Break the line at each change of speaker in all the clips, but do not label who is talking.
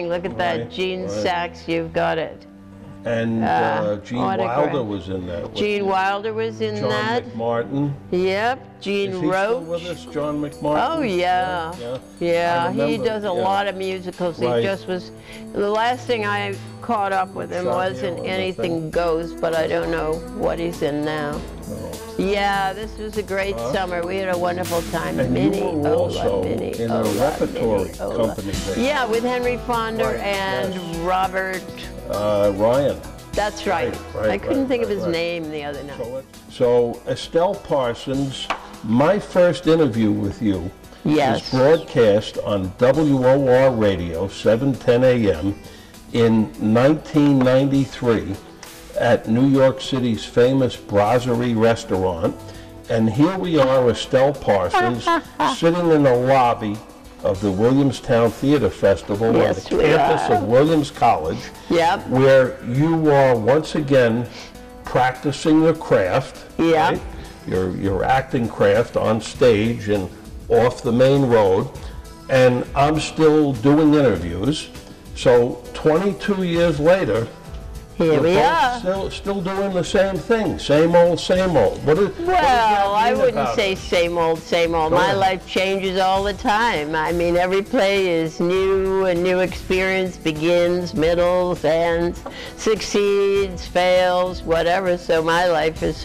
Look at that, Gene Sachs, you've got it.
And Gene Wilder was in that.
Gene Wilder was in that.
John McMartin.
Yep, Gene
Is he
Roach.
still with us, John McMartin?
Oh yeah, yeah. He does a lot of musicals. He just was. The last thing I caught up with him wasn't Anything Goes, but I don't know what he's in now. Oh. Yeah, this was a great summer. We had a wonderful time.
And you were also in a repertory company.
Yeah, with Henry Fonda and Robert
Ryan.
That's right. I couldn't think of his name the other night.
So Estelle Parsons, my first interview with you was broadcast on WOR Radio, 7:10 a.m. in 1993 at New York City's famous Brasserie restaurant. And here we are, Estelle Parsons, sitting in the lobby of the Williamstown Theatre Festival on the campus of Williams College, where you are once again practicing your craft, right? your acting craft on stage and off the main road, and I'm still doing interviews. So 22 years later,
here we are.
Still doing the same thing, same old, same old.
Well, I wouldn't say same old, same old. My life changes all the time. I mean, every play is new, a new experience begins, middles, ends, succeeds, fails, whatever. So my life is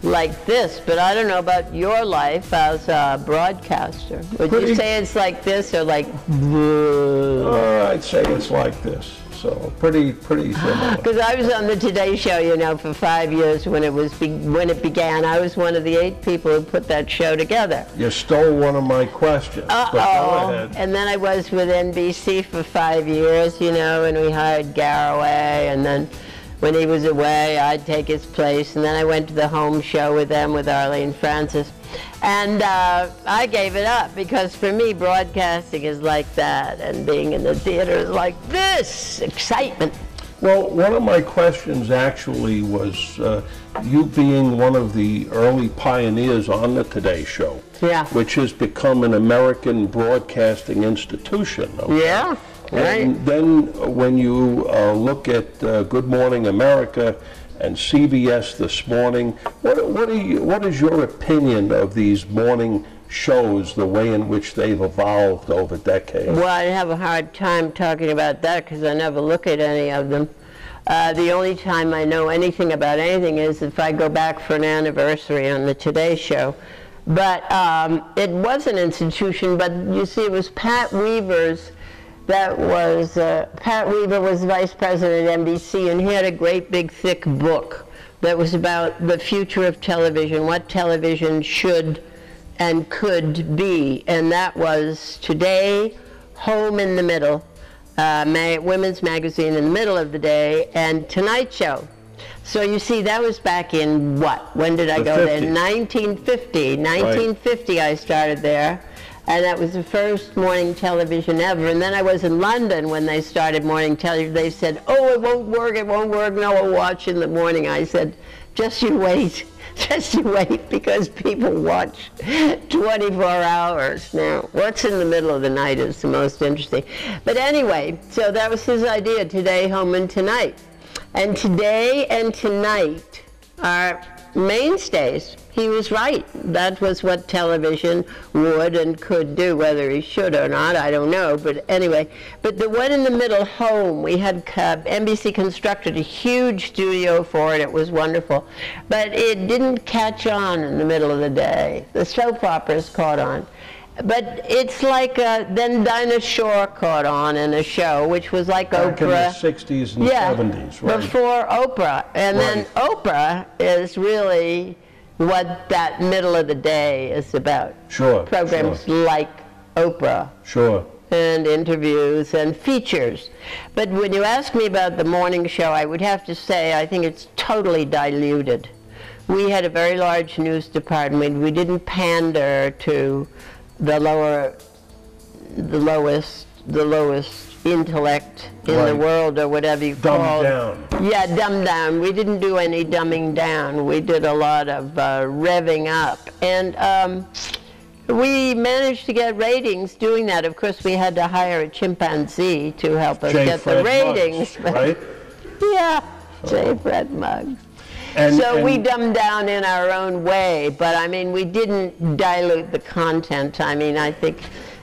like this, but I don't know about your life as a broadcaster. Would you say it's like this or like?
I'd say it's like this. So pretty similar.
Because I was on the Today Show, you know, for 5 years when it began. I was one of the 8 people who put that show together.
You stole one of my questions. But go ahead.
And then I was with NBC for 5 years, you know, and we hired Garraway, and then when he was away, I'd take his place, and then I went to the home show with them with Arlene Francis. And I gave it up because for me, broadcasting is like that, and being in the theater is like this, excitement.
Well, one of my questions actually was you being one of the early pioneers on the Today Show, which has become an American broadcasting institution. Okay?
Yeah. Right.
And then when you look at Good Morning America and CBS This Morning, what is your opinion of these morning shows, the way in which they've evolved over decades?
Well, I have a hard time talking about that because I never look at any of them. The only time I know anything about anything is if I go back for an anniversary on the Today Show. But it was an institution, but you see, it was Pat Weaver's. That was, Pat Weaver was vice president at NBC, and he had a great big thick book that was about the future of television, what television should and could be. And that was Today, Home in the middle, Women's Magazine in the middle of the day, and Tonight Show. So you see, that was back in what? When did I go there? 1950. 1950 I started there. And that was the first morning television ever. And then I was in London when they started morning television. They said, oh, it won't work, no one will watch in the morning. I said, just you wait, because people watch 24 hours. Now, what's in the middle of the night is the most interesting. But anyway, so that was his idea, Today, Home, and Tonight. And Today and Tonight are mainstays. He was right. That was what television would and could do. Whether he should or not, I don't know. But anyway, but the one in the middle, Home, we had NBC constructed a huge studio for it. It was wonderful. But it didn't catch on in the middle of the day. The soap operas caught on. But it's like, then Dinah Shore caught on in a show, which was like
Back
Oprah.
In the 60s and 70s, right?
Before Oprah. And then Oprah is really what that middle of the day is about.
Sure.
Programs like Oprah.
Sure.
And interviews and features. But when you ask me about the morning show, I would have to say I think it's totally diluted. We had a very large news department. We didn't pander to the lowest intellect in the world, or whatever you call it.
Dumbed down.
Yeah, dumbed down. We didn't do any dumbing down. We did a lot of revving up. And we managed to get ratings doing that. Of course, we had to hire a chimpanzee to help us get the ratings.
Muggs, right?
Yeah, J. Fred Muggs. So we dumbed down in our own way, but I mean, we didn't dilute the content. I mean, I think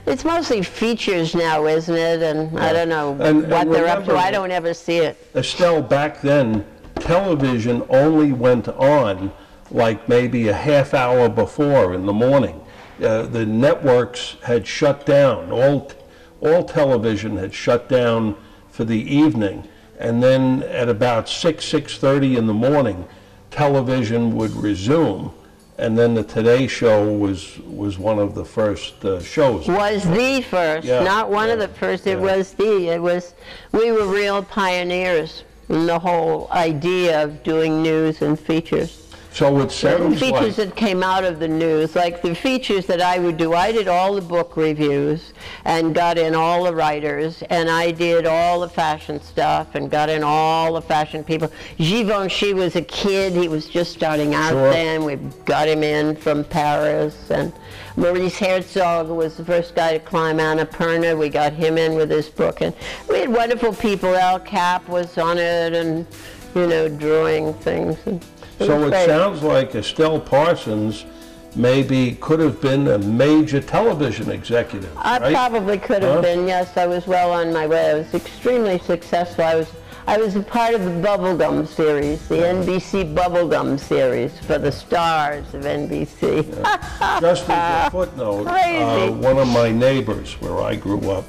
it's mostly features now, isn't it? And I don't know what they're up to. I don't ever see it.
Estelle, back then, television only went on like maybe a half hour before in the morning. The networks had shut down. All television had shut down for the evening. And then at about 6:30 in the morning, television would resume. And then the Today Show was one of the first shows.
Was the first, not one of the first. It was we were real pioneers in the whole idea of doing news and features.
So it sounds like
features that came out of the news, like the features that I would do. I did all the book reviews and got in all the writers, and I did all the fashion stuff and got in all the fashion people. Givenchy was a kid. He was just starting out then. We got him in from Paris. And Maurice Herzog was the first guy to climb Annapurna. We got him in with his book. And we had wonderful people. Al Cap was on it and, you know, drawing things. And
so it sounds like Estelle Parsons maybe could have been a major television executive,
I probably could have been, yes. I was well on my way. I was extremely successful. I was a part of the Bubblegum series, the NBC Bubblegum series for the stars of NBC.
Just as a footnote, one of my neighbors where I grew up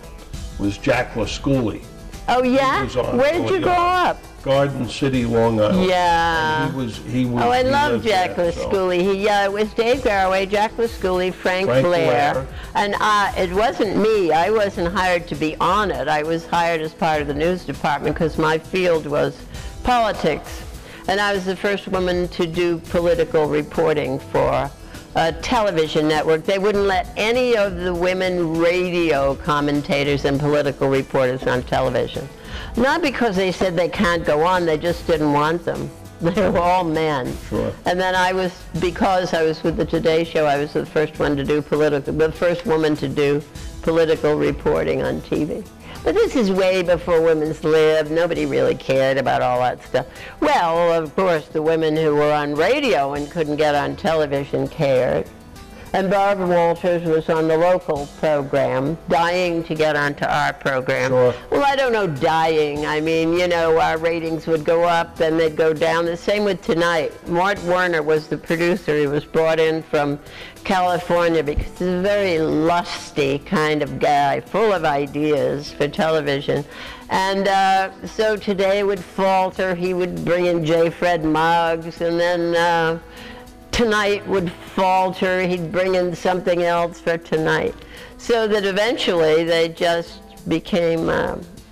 was Jack LaScully.
Oh yeah? Where did you grow up?
Garden City, Long Island.
Yeah.
And he was.
Oh, I love Jack LaScully. It was Dave Garraway, Jack LaScully, Frank Blair. And it wasn't me. I wasn't hired to be on it. I was hired as part of the news department because my field was politics. And I was the first woman to do political reporting for a television network. They wouldn't let any of the women radio commentators and political reporters on television. Not because they said they can't go on, they just didn't want them. They were all men.
Sure.
And then because I was with the Today Show, I was the first one to do the first woman to do political reporting on TV. But this is way before women's lib. Nobody really cared about all that stuff. Well, of course, the women who were on radio and couldn't get on television cared. And Barbara Walters was on the local program, dying to get onto our program.
Sure.
Well, I don't know dying. I mean, you know, our ratings would go up, then they'd go down. The same with Tonight. Mort Werner was the producer. He was brought in from California because he's a very lusty kind of guy, full of ideas for television. And so Today would falter. He would bring in J. Fred Muggs, and then Tonight would falter. He'd bring in something else for Tonight. So that eventually they just became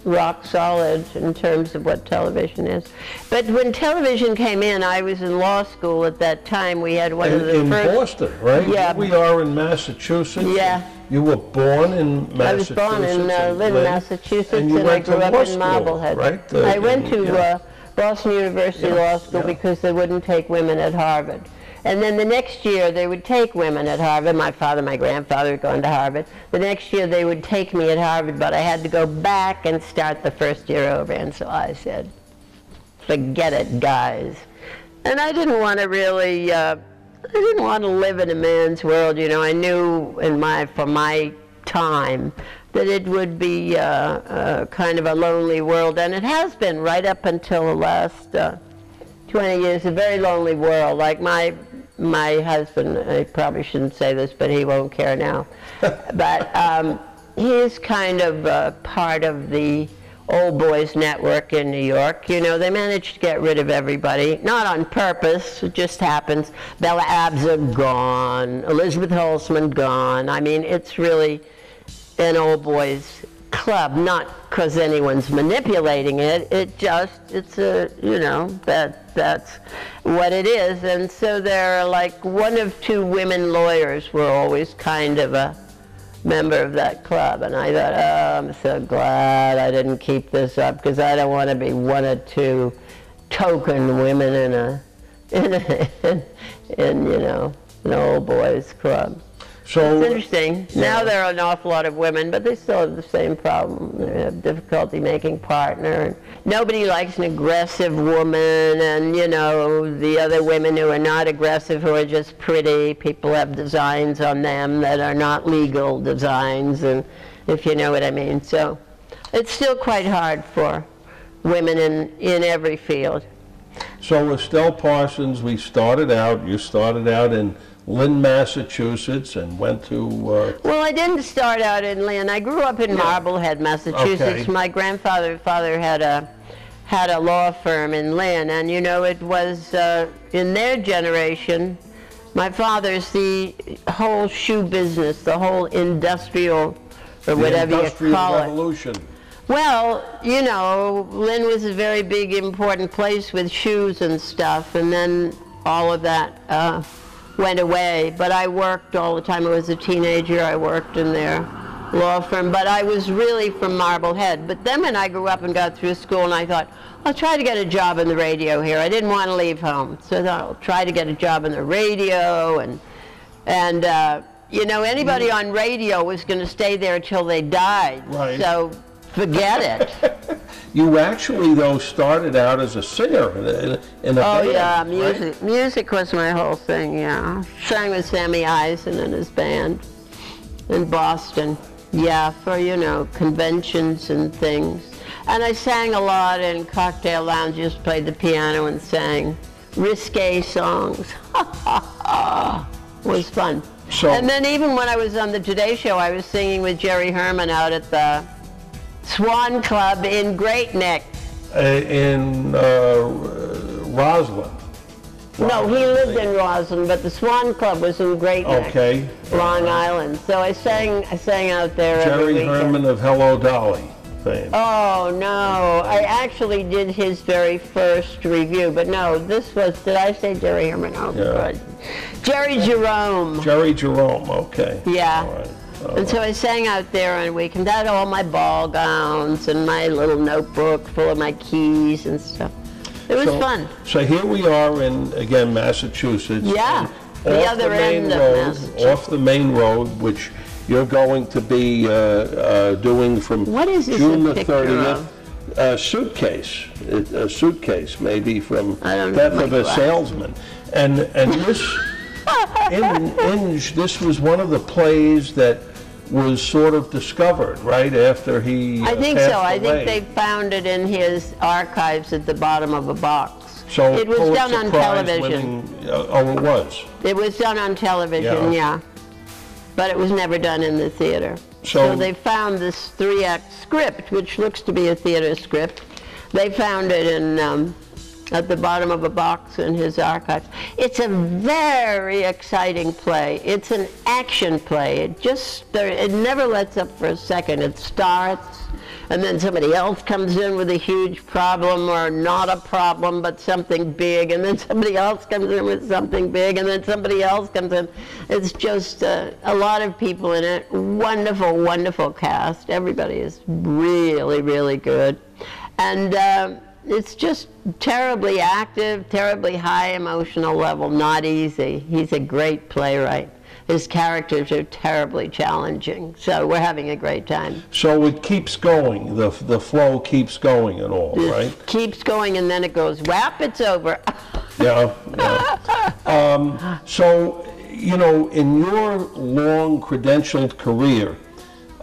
rock solid in terms of what television is. But when television came in, I was in law school at that time. We had one of the first...
In Boston, right?
Yeah.
We are in Massachusetts.
Yeah.
You were born in Massachusetts.
I was born in Lynn, Massachusetts, and I grew up in Marblehead.
Right?
I went to Boston University Law School because they wouldn't take women at Harvard. And then the next year they would take women at Harvard. My father, my grandfather had gone to Harvard. The next year they would take me at Harvard, but I had to go back and start the first year over. And so I said, forget it, guys. And I didn't want to really, I didn't want to live in a man's world. You know, I knew for my time that it would be kind of a lonely world. And it has been right up until the last 20 years, a very lonely world. Like my husband, I probably shouldn't say this, but he won't care now. But he's kind of part of the old boys network in New York. You know, they managed to get rid of everybody, not on purpose, it just happens. Bella Abzug gone, Elizabeth Holtzman gone. I mean, it's really an old boys club, not because anyone's manipulating it. It's a, you know, that's what it is. And so there are like one of two women lawyers were always kind of a member of that club. And I thought, oh, I'm so glad I didn't keep this up because I don't want to be one or two token women in you know, an old boys club.
So,
it's interesting.
Yeah.
Now there are an awful lot of women, but they still have the same problem. They have difficulty making partner. And nobody likes an aggressive woman, and you know, the other women who are not aggressive, who are just pretty. People have designs on them that are not legal designs, and if you know what I mean. So it's still quite hard for women in every field.
So Estelle Parsons, you started out in Lynn, Massachusetts, and went to...
Well, I didn't start out in Lynn. I grew up in Marblehead, Massachusetts.
Okay.
My father had a law firm in Lynn, and you know, it was in their generation, my father's the whole shoe business, the whole industrial, or whatever you call it.
Revolution.
Well, you know, Lynn was a very big, important place with shoes and stuff, and then all of that went away. But I worked all the time. I was a teenager. I worked in their law firm, but I was really from Marblehead. But then when I grew up and got through school, and I thought, I'll try to get a job in the radio here. I didn't want to leave home, so I thought I'll try to get a job in the radio, and you know, anybody on radio was going to stay there till they died.
Right.
So forget it.
You actually, though, started out as a singer in a band,
yeah, music.
right?
Music was my whole thing, yeah. Sang with Sammy Eisen and his band in Boston. Yeah, for, you know, conventions and things. And I sang a lot in cocktail lounges, played the piano and sang risque songs. It was fun.
So,
and then even when I was on the Today Show, I was singing with Jerry Herman out at the Swan Club in Great Neck.
in Roslyn.
No, he lived in Roslyn, but the Swan Club was in Great Neck,
Okay.
Long Island. So I sang out there every
Jerry
weekend.
Herman of Hello Dolly fame.
Oh, no. I actually did his very first review, but no, this was, did I say Jerry Herman? Oh,
Yeah.
good. Jerry Jerome.
Jerry Jerome, okay.
Yeah.
All right.
And so I sang out there on a weekend. I had all my ball gowns and my little notebook full of my keys and stuff. It was fun.
So here we are in, again, Massachusetts.
Yeah,
and
the
off
other
main
end of
road,
Massachusetts.
off the main road, which you're going to be doing from
What is this
June
a
the
picture
30th.
of?
A suitcase, maybe from
I don't
Death
know
of
my
a
glasses.
Salesman. And this, this was one of the plays that was sort of discovered right after he
I think
passed
so. I
away.
think they found it in his archives at the bottom of a box.
So
it was done on
Pulitzer Prize
television.
winning- oh, it was.
It was done on television, yeah. But it was never done in the theater. So they found this 3-act script, which looks to be a theater script. They found it in at the bottom of a box in his archives. It's a very exciting play. It's an action play. It never lets up for a second. It starts, and then somebody else comes in with a huge problem, or not a problem, but something big, and then somebody else comes in with something big, and then somebody else comes in. It's just a lot of people in it. Wonderful, wonderful cast. Everybody is really, really good. And it's just terribly active, terribly high emotional level, not easy. He's a great playwright. His characters are terribly challenging, so we're having a great time.
So it keeps going, the flow keeps going and all, right?
It keeps going, and then it goes, whap, it's over.
Yeah. So, you know, in your long credentialed career,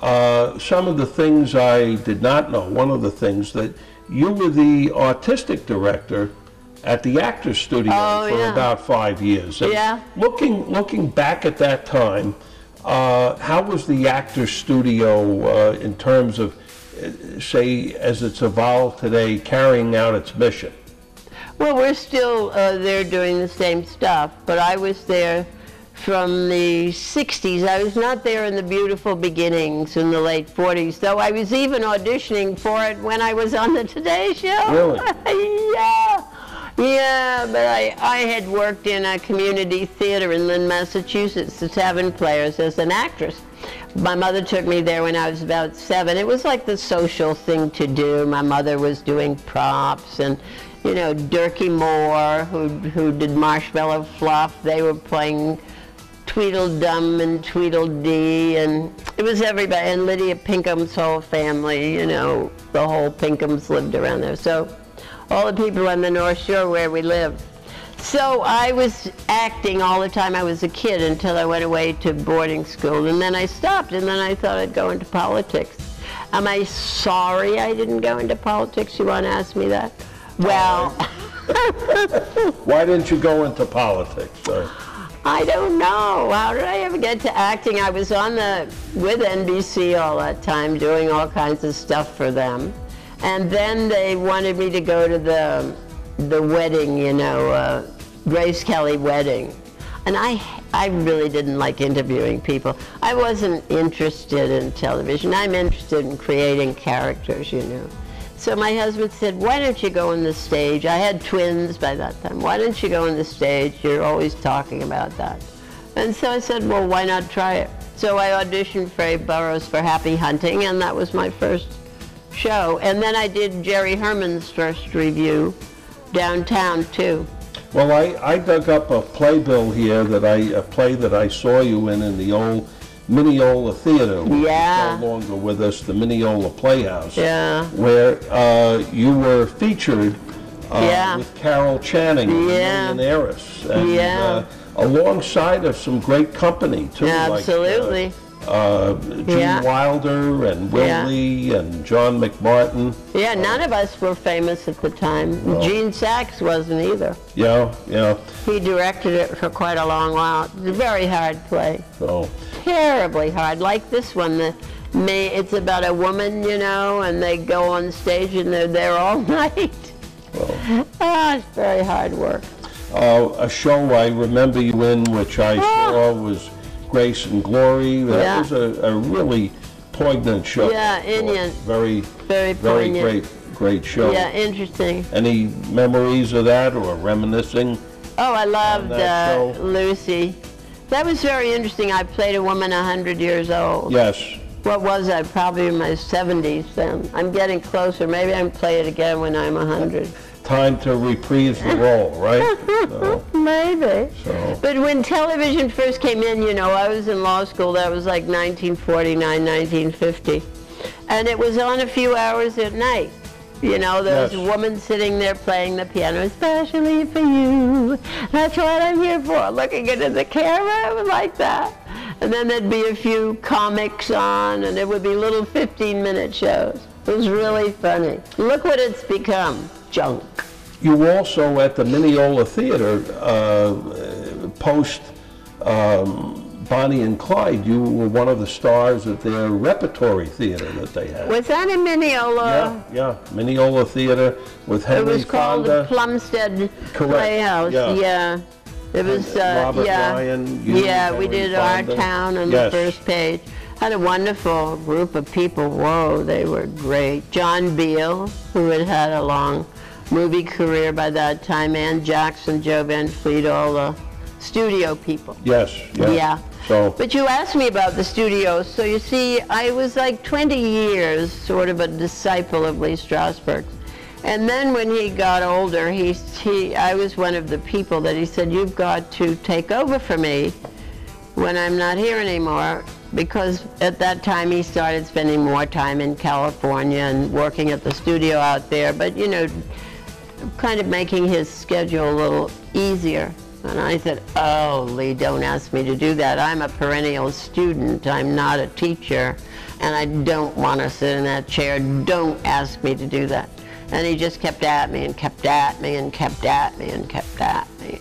some of the things I did not know, one of the things that you were the artistic director at the Actors Studio for about 5 years. And looking back at that time, how was the Actors Studio in terms of, say, as it's evolved today, carrying out its mission?
Well, we're still there doing the same stuff, but I was there from the 60s. I was not there in the beautiful beginnings in the late 40s, though I was even auditioning for it when I was on the Today Show.
Really?
Yeah, but I had worked in a community theater in Lynn, Massachusetts, the Tavern Players, as an actress. My mother took me there when I was about 7. It was like the social thing to do. My mother was doing props, and you know, Durkee Moore, who did Marshmallow Fluff, they were playing Tweedledum and Tweedledee, and it was everybody, and Lydia Pinkham's whole family, you know, the whole Pinkhams lived around there. So all the people on the North Shore where we lived. So I was acting all the time I was a kid until I went away to boarding school, and then I stopped, and then I thought I'd go into politics. Am I sorry I didn't go into politics? You want to ask me that? Well...
Why didn't you go into politics?
I don't know. How did I ever get to acting? I was with NBC all that time, doing all kinds of stuff for them. And then they wanted me to go to the wedding, you know, Grace Kelly wedding. And I really didn't like interviewing people. I wasn't interested in television. I'm interested in creating characters, you know. So my husband said, why don't you go on the stage? I had twins by that time. Why don't you go on the stage? You're always talking about that. And so I said, well, why not try it? So I auditioned for Abe Burrows for Happy Hunting, and that was my first show. And then I did Jerry Herman's first review downtown, too.
Well, I dug up a playbill here, a play that I saw you in the old Mineola Theater, which is no longer with us, the Mineola Playhouse, where you were featured with Carol Channing, the Millionaires, and alongside of some great company, too,
absolutely.
like Gene Wilder and Will Lee and John McMartin.
Yeah, none of us were famous at the time. No. Gene Sachs wasn't either.
Yeah.
He directed it for quite a long while. It's a very hard play.
Oh.
Terribly hard. Like this one, it's about a woman, you know, and they go on stage and they're there all night. Well, it's very hard work.
A show I remember you in, which I saw, was Grace and Glory. That was a really poignant show.
Yeah, Indian.
Very great show.
Yeah, interesting.
Any memories of that or reminiscing?
Oh, I loved Lucy. That was very interesting. I played a woman 100 years old.
Yes.
What was I? Probably in my 70s then. I'm getting closer. Maybe I can play it again when I'm 100.
Time to reprise the role, right? So,
maybe. So. But when television first came in, you know, I was in law school. That was like 1949, 1950. And it was on a few hours at night. You know, there was a woman sitting there playing the piano, especially for you. That's what I'm here for, looking into the camera. It was like that. And then there'd be a few comics on, and it would be little 15-minute shows. It was really funny. Look what it's become. Junk.
You also, at the Mineola Theater, post Bonnie and Clyde, you were one of the stars at their repertory theater that they had.
Was that in Mineola?
Yeah, Mineola Theater with Henry Fonda.
It was called the Plumstead Playhouse. Yeah. It was,
Robert Ryan,
we did
Fonda.
Our Town on the first page. Had a wonderful group of people. Whoa, they were great. John Beale, who had had a long movie career by that time, Ann Jackson, Joe Van Fleet, all the studio people.
Yes.
Yeah.
So.
But you asked me about the studios. So you see, I was like 20 years sort of a disciple of Lee Strasberg. And then when he got older, I was one of the people that he said, you've got to take over for me when I'm not here anymore, because at that time he started spending more time in California and working at the studio out there, but you know, kind of making his schedule a little easier. And I said, oh, Lee, don't ask me to do that. I'm a perennial student. I'm not a teacher, and I don't want to sit in that chair. Don't ask me to do that. And he just kept at me and kept at me and kept at me and kept at me.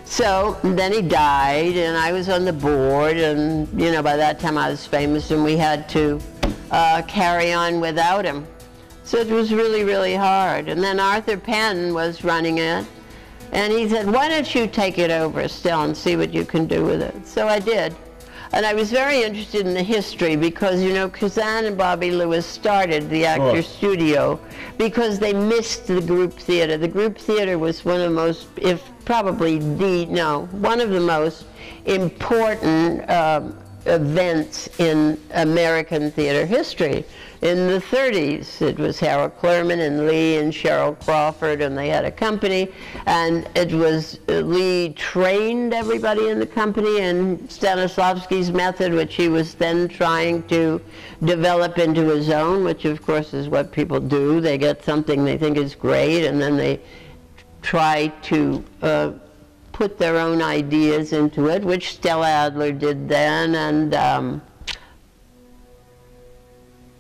So then he died, and I was on the board, and you know, by that time I was famous, and we had to carry on without him. So it was really, really hard. And then Arthur Penn was running it, and he said, why don't you take it over, Estelle, and see what you can do with it? So I did. And I was very interested in the history because, you know, Kazan and Bobby Lewis started the Actors Studio because they missed the group theater. The group theater was one of the most, one of the most important events in American theater history. in the 30s. It was Harold Clurman and Lee and Cheryl Crawford, and they had a company, and it was Lee trained everybody in the company in Stanislavski's method, which he was then trying to develop into his own, which of course is what people do. They get something they think is great, and then they try to put their own ideas into it, which Stella Adler did then, and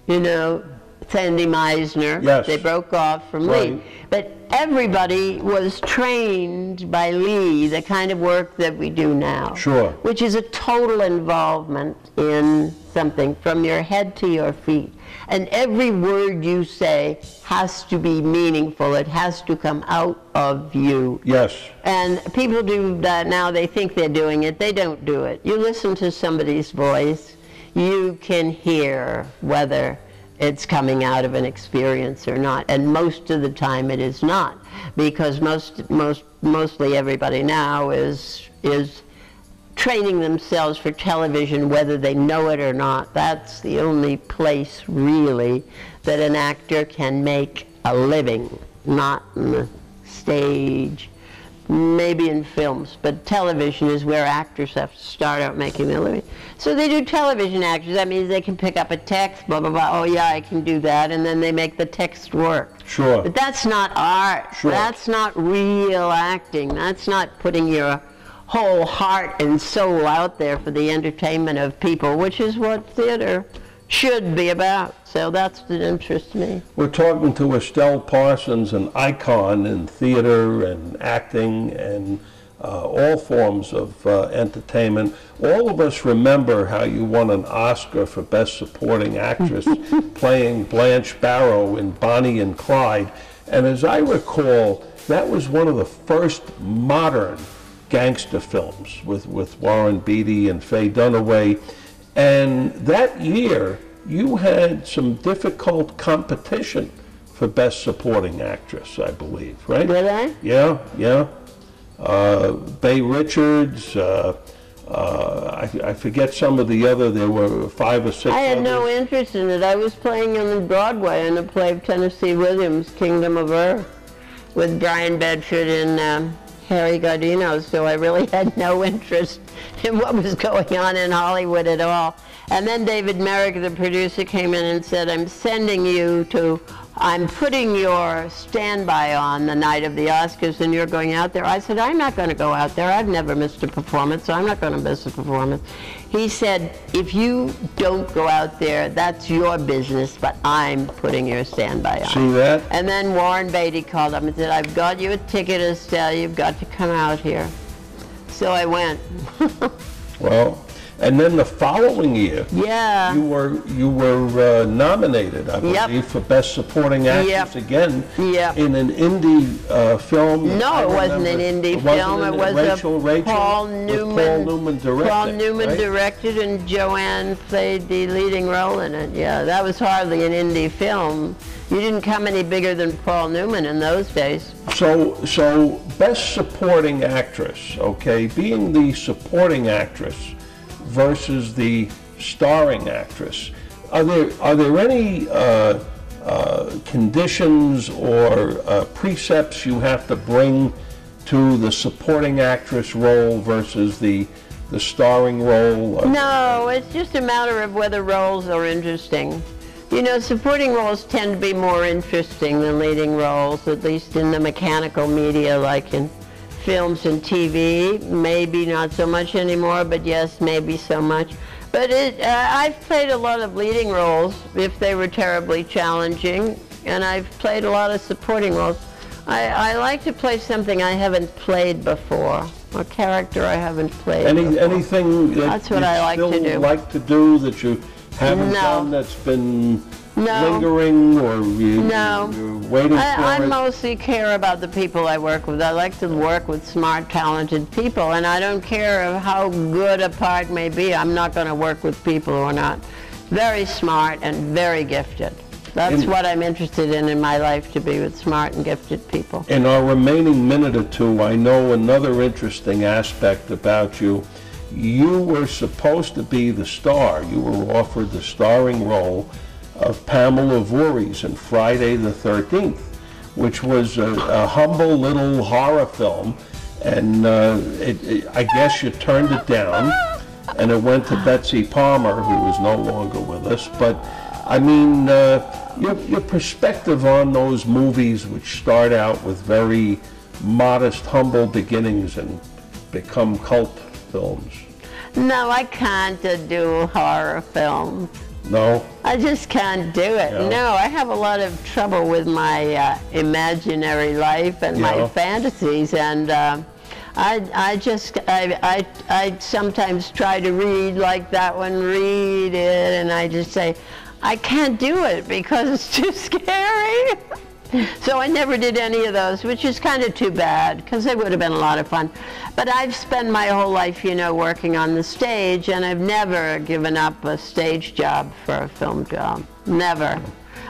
you know, Sandy Meisner.
Yes.
They broke off from Lee. But everybody was trained by Lee, the kind of work that we do now.
Sure.
Which is a total involvement in something from your head to your feet. And every word you say has to be meaningful. It has to come out of you.
Yes.
And people do that now. They think they're doing it. They don't do it. You listen to somebody's voice, you can hear whether it's coming out of an experience or not, and most of the time it is not, because mostly everybody now is training themselves for television, whether they know it or not. That's the only place really that an actor can make a living, not on the stage. Maybe in films, but television is where actors have to start out making their living. So they do television actors. That means they can pick up a text, blah, blah, blah. Oh, yeah, I can do that. And then they make the text work.
Sure.
But that's not art.
Sure.
That's not real acting. That's not putting your whole heart and soul out there for the entertainment of people, which is what theater should be about. So that's what interests me.
We're talking to Estelle Parsons, an icon in theater and acting and all forms of entertainment. All of us remember how you won an Oscar for Best Supporting Actress playing Blanche Barrow in Bonnie and Clyde. And as I recall, that was one of the first modern gangster films with Warren Beatty and Faye Dunaway. And that year, you had some difficult competition for Best Supporting Actress, I believe, right?
Did I?
Yeah, yeah. Bay Richards, I forget some of the other, there were 5 or 6
I had
others.
no interest in it. I was playing on Broadway in a play of Tennessee Williams, Kingdom of Earth, with Brian Bedford and Harry Gardino, so I really had no interest in what was going on in Hollywood at all. And then David Merrick, the producer, came in and said, I'm putting your standby on the night of the Oscars and you're going out there. I said, I'm not going to go out there. I've never missed a performance, so I'm not going to miss a performance. He said, if you don't go out there, that's your business, but I'm putting your standby on.
See that?
And then Warren Beatty called up and said, I've got you a ticket, Estelle, you've got to come out here. So I went.
Well, and then the following year,
yeah,
you were nominated, I believe, for Best Supporting Actress again in an indie film.
No, it wasn't an indie film. It was Paul Newman directed. Paul Newman directed, and Joanne played the leading role in it. Yeah, that was hardly an indie film. You didn't come any bigger than Paul Newman in those days.
So Best Supporting Actress, okay, being the supporting actress versus the starring actress, are there any conditions or precepts you have to bring to the supporting actress role versus the starring role?
No, it's just a matter of whether roles are interesting. You know, supporting roles tend to be more interesting than leading roles, at least in the mechanical media, like in films and TV. Maybe not so much anymore, but yes, maybe so much. But I've played a lot of leading roles, if they were terribly challenging, and I've played a lot of supporting roles. I like to play something I haven't played before, a character I haven't played before.
Anything that
That's what I like to do.
Like to do that you haven't done that's been lingering, or you're waiting for
I
it?
mostly care about the people I work with. I like to work with smart, talented people, and I don't care how good a part may be. I'm not going to work with people who are not very smart and very gifted. That's what I'm interested in my life, to be with smart and gifted people.
In our remaining minute or two, I know another interesting aspect about you. You were supposed to be the star. You were offered the starring role of Pamela Voorhees in Friday the 13th, which was a humble little horror film, and I guess you turned it down, and it went to Betsy Palmer, who is no longer with us. But I mean, your perspective on those movies which start out with very modest, humble beginnings and become cult films.
No, I can't do horror films.
No?
I just can't do it.
Yeah.
No, I have a lot of trouble with my imaginary life and my fantasies, and I sometimes try to read like that one, read it, and I just say, I can't do it because it's too scary. So I never did any of those, which is kind of too bad, because they would have been a lot of fun. But I've spent my whole life, you know, working on the stage, and I've never given up a stage job for a film job. Never.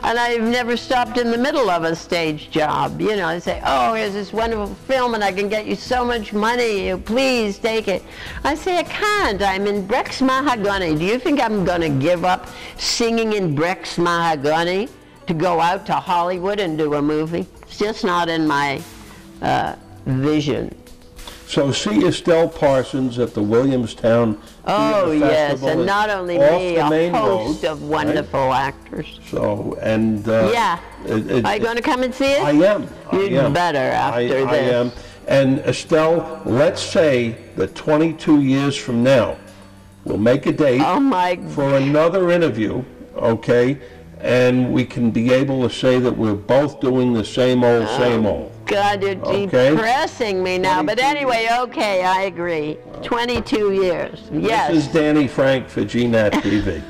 And I've never stopped in the middle of a stage job. You know, I say, oh, here's this wonderful film, and I can get you so much money. You please take it. I say, I can't. I'm in Breck's Mahogany. Do you think I'm going to give up singing in Breck's Mahogany to go out to Hollywood and do a movie? It's just not in my vision.
So see Estelle Parsons at the Williamstown Theatre Festival.
And not only me, a host of wonderful actors.
So, and...
yeah. Are you going to come and see it?
I am.
You'd better after this.
I am. And Estelle, let's say that 22 years from now, we'll make a date for another interview, okay? And we can be able to say that we're both doing the same old.
God, you're depressing me now. But anyway, okay, I agree. 22 years, yes.
This is Danny Frank for GNAT TV.